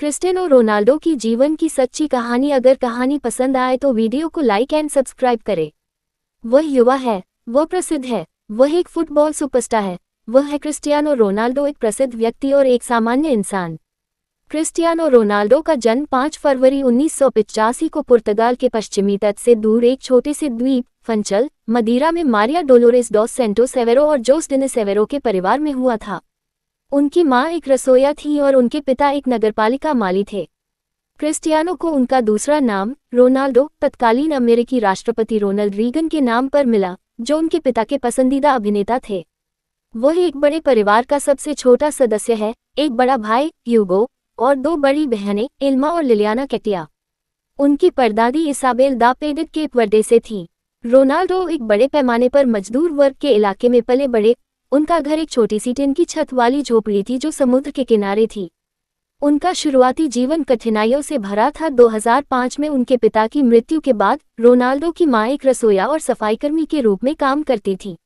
Cristiano Ronaldo की जीवन की सच्ची कहानी। अगर कहानी पसंद आए तो वीडियो को लाइक एंड सब्सक्राइब करें। वह युवा है, वह प्रसिद्ध है, वह एक फुटबॉल सुपरस्टार है। वह है क्रिस्टियानो रोनाल्डो, एक प्रसिद्ध व्यक्ति और एक सामान्य इंसान। क्रिस्टियानो रोनाल्डो का जन्म 5 फरवरी 1985 को पुर्तगाल के पश्चिमी तट से दूर एक छोटे से द्वीप फंचल, मदीरा में मारिया डोलोरेस डॉस सेंटोस एवेरो और जोस डेनिस एवेरो के परिवार में हुआ था। उनकी मां एक रसोइया थी और उनके पिता एक नगरपालिका माली थे। क्रिस्टियानो को उनका दूसरा नाम रोनाल्डो तत्कालीन अमेरिकी राष्ट्रपति रोनाल्ड रीगन के नाम पर मिला, जो उनके पिता के पसंदीदा अभिनेता थे। वह एक बड़े परिवार का सबसे छोटा सदस्य है, एक बड़ा भाई ह्यूगो और 2 बड़ी बहनें इल्मा और लिलियाना कैटिया। उनकी परदादी इसाबेल दा पेडिट केप वर्डे से थी। रोनाल्डो एक बड़े पैमाने पर मजदूर वर्ग के इलाके में पले बड़े। उनका घर एक छोटी सी टिन की छत वाली झोपड़ी थी जो समुद्र के किनारे थी। उनका शुरुआती जीवन कठिनाइयों से भरा था। 2005 में उनके पिता की मृत्यु के बाद रोनाल्डो की मां एक रसोइया और सफाईकर्मी के रूप में काम करती थी।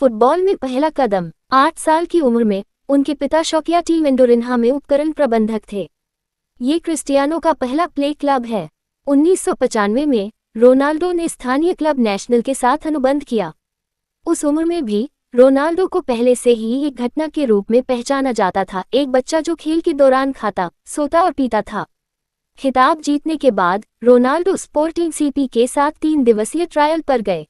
फुटबॉल में पहला कदम 8 साल की उम्र में उनके पिता शौकिया टीम एंडोरिन्हा में उपकरण प्रबंधक थे। ये क्रिस्टियानो का पहला प्ले क्लब है। 1995 में रोनाल्डो ने स्थानीय क्लब नेशनल के साथ अनुबंध किया। उस उम्र में भी रोनाल्डो को पहले से ही एक घटना के रूप में पहचाना जाता था, एक बच्चा जो खेल के दौरान खाता, सोता और पीता था। खिताब जीतने के बाद रोनाल्डो स्पोर्टिंग सीपी के साथ 3 दिवसीय ट्रायल पर गए।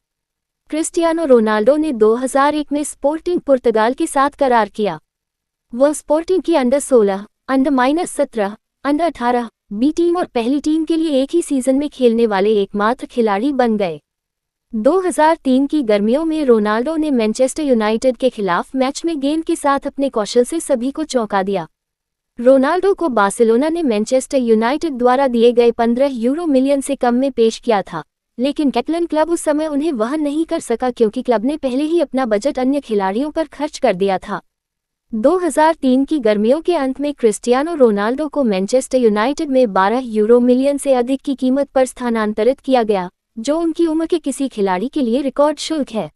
क्रिस्टियानो रोनाल्डो ने 2001 में स्पोर्टिंग पुर्तगाल के साथ करार किया। वह स्पोर्टिंग की अंडर-16, अंडर-17, अंडर-18, बी टीम और पहली टीम के लिए एक ही सीजन में खेलने वाले एकमात्र खिलाड़ी बन गए। 2003 की गर्मियों में रोनाल्डो ने मैनचेस्टर यूनाइटेड के खिलाफ मैच में गेंद के साथ अपने कौशल से सभी को चौंका दिया। रोनाल्डो को बार्सिलोना ने मैनचेस्टर यूनाइटेड द्वारा दिए गए 15 यूरो मिलियन से कम में पेश किया था, लेकिन कैटलन क्लब उस समय उन्हें वहन नहीं कर सका क्योंकि क्लब ने पहले ही अपना बजट अन्य खिलाड़ियों पर खर्च कर दिया था। 2003 की गर्मियों के अंत में क्रिस्टियानो रोनाल्डो को मैनचेस्टर यूनाइटेड में 12 यूरो मिलियन से अधिक की कीमत पर स्थानांतरित किया गया, जो उनकी उम्र के किसी खिलाड़ी के लिए रिकॉर्ड शुल्क है।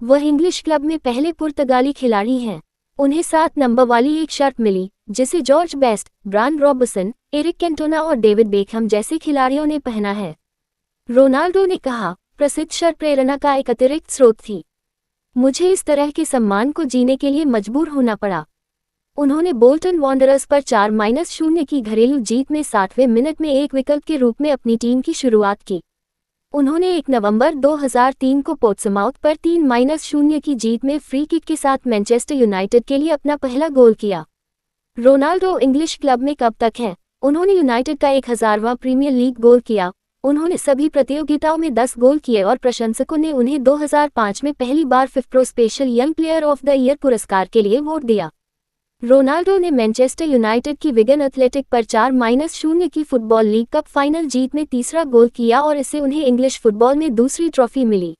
वह इंग्लिश क्लब में पहले पुर्तगाली खिलाड़ी हैं। उन्हें 7 नंबर वाली एक शर्ट मिली, जिसे George Best, Bryan Robson, Eric Cantona और डेविड बेकहम जैसे खिलाड़ियों ने पहना है। रोनाल्डो ने कहा, प्रसिद्ध शर्ट प्रेरणा का एक अतिरिक्त स्रोत थी। मुझे इस तरह के सम्मान को जीने के लिए मजबूर होना पड़ा। उन्होंने बोल्टन वांडरर्स पर 4-0 की घरेलू जीत में 60वें मिनट में एक विकल्प के रूप में अपनी टीम की शुरुआत की। उन्होंने 1 नवंबर 2003 को पोर्ट्समाउथ पर 3-0 की जीत में फ्री किक के साथ मैनचेस्टर यूनाइटेड के लिए अपना पहला गोल किया। रोनाल्डो इंग्लिश क्लब में कब तक हैं? उन्होंने यूनाइटेड का 1000वां प्रीमियर लीग गोल किया। उन्होंने सभी प्रतियोगिताओं में 10 गोल किए और प्रशंसकों ने उन्हें 2005 में पहली बार FIFPro special young player of the year पुरस्कार के लिए वोट दिया। रोनाल्डो ने मैनचेस्टर यूनाइटेड की विगन एथलेटिक पर 4-0 की फुटबॉल लीग कप फाइनल जीत में तीसरा गोल किया और इससे उन्हें इंग्लिश फुटबॉल में दूसरी ट्रॉफी मिली।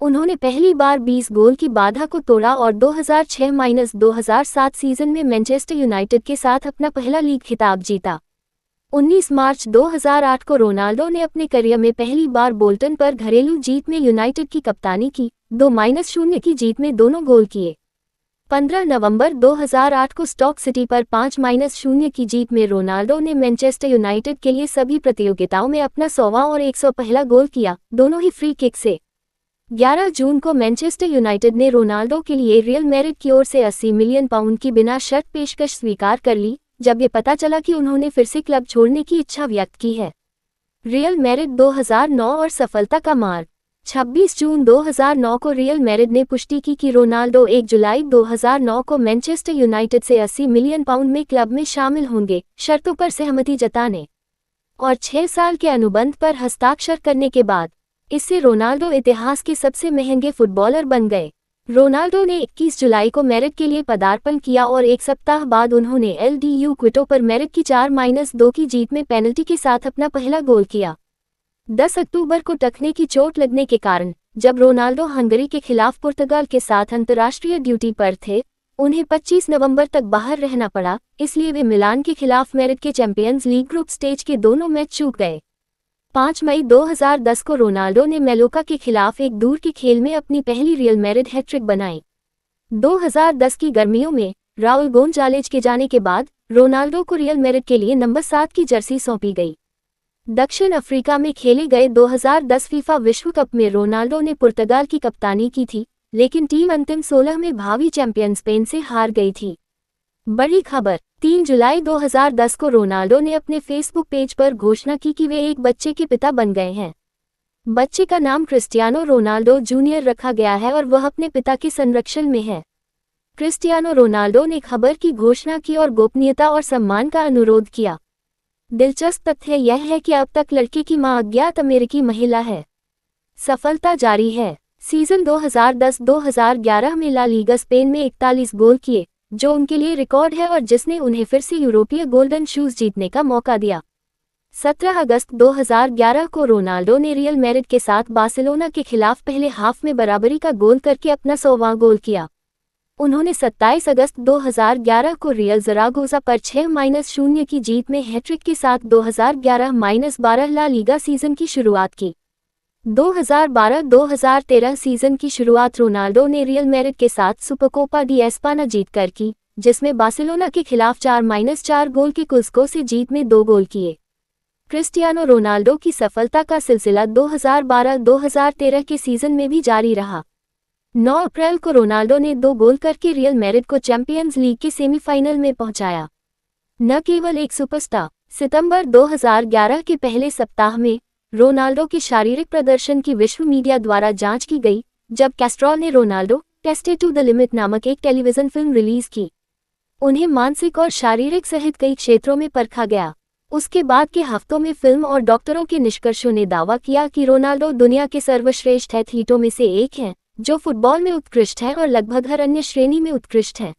उन्होंने पहली बार 20 गोल की बाधा को तोड़ा और 2006-2007 सीजन में मैनचेस्टर यूनाइटेड के साथ अपना पहला लीग खिताब जीता। 19 मार्च 2008 को रोनाल्डो ने अपने करियर में पहली बार बोल्टन पर घरेलू जीत में यूनाइटेड की कप्तानी की। 2-0 की जीत में दोनों गोल किए। 15 नवंबर 2008 को स्टॉक सिटी पर 5-0 की जीत में रोनाल्डो ने मैनचेस्टर यूनाइटेड के लिए सभी प्रतियोगिताओं में अपना 100वां और 100 पहला गोल किया, दोनों ही फ्री किक से। 11 जून को मैनचेस्टर यूनाइटेड ने रोनाल्डो के लिए रियल मैड्रिड की ओर से 80 मिलियन पाउंड की बिना शर्त पेशकश स्वीकार कर ली, जब ये पता चला कि उन्होंने फिर से क्लब छोड़ने की इच्छा व्यक्त की है। रियल मैड्रिड 2009 और सफलता का मार्ग। 26 जून 2009 को रियल मैड्रिड ने पुष्टि की कि रोनाल्डो 1 जुलाई 2009 को मैनचेस्टर यूनाइटेड से 80 मिलियन पाउंड में क्लब में शामिल होंगे, शर्तों पर सहमति जताने और 6 साल के अनुबंध पर हस्ताक्षर करने के बाद। इससे रोनाल्डो इतिहास के सबसे महंगे फुटबॉलर बन गए। रोनाल्डो ने 21 जुलाई को मैड्रिड के लिए पदार्पण किया और एक सप्ताह बाद उन्होंने एलडीयू क्विटो पर मैड्रिड की 4-2 की जीत में पेनल्टी के साथ अपना पहला गोल किया। 10 अक्टूबर को टखने की चोट लगने के कारण, जब रोनाल्डो हंगरी के खिलाफ पुर्तगाल के साथ अंतर्राष्ट्रीय ड्यूटी पर थे, उन्हें 25 नवंबर तक बाहर रहना पड़ा, इसलिए वे मिलान के खिलाफ मैड्रिड के चैंपियंस लीग ग्रुप स्टेज के दोनों मैच चूक गए। 5 मई 2010 को रोनाल्डो ने मेलोका के खिलाफ एक दूर के खेल में अपनी पहली रियल मैड्रिड हैट्रिक बनाई। 2010 की गर्मियों में राउल गोंजालेज के जाने के बाद रोनाल्डो को रियल मैड्रिड के लिए नंबर 7 की जर्सी सौंपी गई। दक्षिण अफ्रीका में खेले गए 2010 फीफा विश्व कप में रोनाल्डो ने पुर्तगाल की कप्तानी की थी, लेकिन टीम अंतिम 16 में भावी चैंपियन स्पेन से हार गई थी। बड़ी खबर, 3 जुलाई 2010 को रोनाल्डो ने अपने फेसबुक पेज पर घोषणा की कि वे एक बच्चे के पिता बन गए हैं। बच्चे का नाम क्रिस्टियानो रोनाल्डो जूनियर रखा गया है और वह अपने पिता के संरक्षण में है। क्रिस्टियानो रोनाल्डो ने खबर की घोषणा की और गोपनीयता और सम्मान का अनुरोध किया। दिलचस्प तथ्य यह है कि अब तक लड़के की मां अज्ञात अमेरिकी महिला है। सफलता जारी है। सीजन 2010-2011 में ला लीगा स्पेन में 41 गोल किए, जो उनके लिए रिकॉर्ड है और जिसने उन्हें फिर से यूरोपीय गोल्डन शूज जीतने का मौका दिया। 17 अगस्त 2011 को रोनाल्डो ने रियल मैड्रिड के साथ बार्सिलोना के खिलाफ पहले हाफ में बराबरी का गोल करके अपना 100वां गोल किया। उन्होंने 27 अगस्त 2011 को रियल ज़रागोज़ा पर 6-0 की जीत में हैट्रिक के साथ 2011-12 ला लीगा सीजन की शुरुआत की। 2012-2013 सीजन की शुरुआत रोनाल्डो ने रियल मैड्रिड के साथ सुपरकोपा डी एस्पाना जीतकर की, जिसमें बार्सिलोना के खिलाफ 4-4 गोल के कुल स्कोर से जीत में 2 गोल किए। क्रिस्टियानो रोनाल्डो की सफलता का सिलसिला 2012-2013 के सीजन में भी जारी रहा। 9 अप्रैल को रोनाल्डो ने 2 गोल करके रियल मैड्रिड को चैंपियंस लीग के सेमीफाइनल में पहुंचाया। न केवल एक सुपरस्टार, सितंबर 2011 के पहले सप्ताह में रोनाल्डो के शारीरिक प्रदर्शन की विश्व मीडिया द्वारा जांच की गई, जब कैस्ट्रॉल ने Ronaldo tested to the limit नामक एक टेलीविजन फिल्म रिलीज की। उन्हें मानसिक और शारीरिक सहित कई क्षेत्रों में परखा गया। उसके बाद के हफ्तों में फिल्म और डॉक्टरों के निष्कर्षों ने दावा किया कि रोनाल्डो दुनिया के सर्वश्रेष्ठ एथलीटों में से एक हैं, जो फुटबॉल में उत्कृष्ट हैं और लगभग हर अन्य श्रेणी में उत्कृष्ट हैं।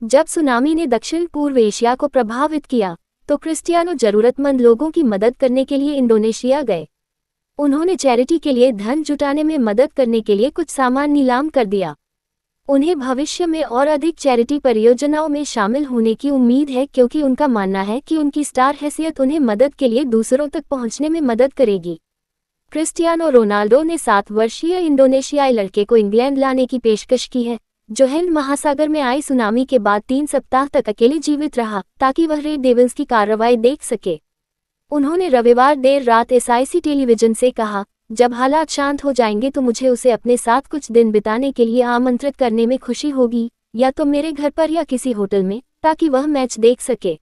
जब सुनामी ने दक्षिण पूर्व एशिया को प्रभावित किया, तो क्रिस्टियानो जरूरतमंद लोगों की मदद करने के लिए इंडोनेशिया गए। उन्होंने चैरिटी के लिए धन जुटाने में मदद करने के लिए कुछ सामान नीलाम कर दिया। उन्हें भविष्य में और अधिक चैरिटी परियोजनाओं में शामिल होने की उम्मीद है, क्योंकि उनका मानना है कि उनकी स्टार हैसियत उन्हें मदद के लिए दूसरों तक पहुंचने में मदद करेगी। क्रिस्टियानो रोनाल्डो ने 7 वर्षीय इंडोनेशियाई लड़के को इंग्लैंड लाने की पेशकश की है, जो हिंद महासागर में आई सुनामी के बाद 3 सप्ताह तक अकेले जीवित रहा, ताकि वह रेड डेविल्स की कार्रवाई देख सके। उन्होंने रविवार देर रात SIC टेलीविजन से कहा, जब हालात शांत हो जाएंगे तो मुझे उसे अपने साथ कुछ दिन बिताने के लिए आमंत्रित करने में खुशी होगी, या तो मेरे घर पर या किसी होटल में, ताकि वह मैच देख सके।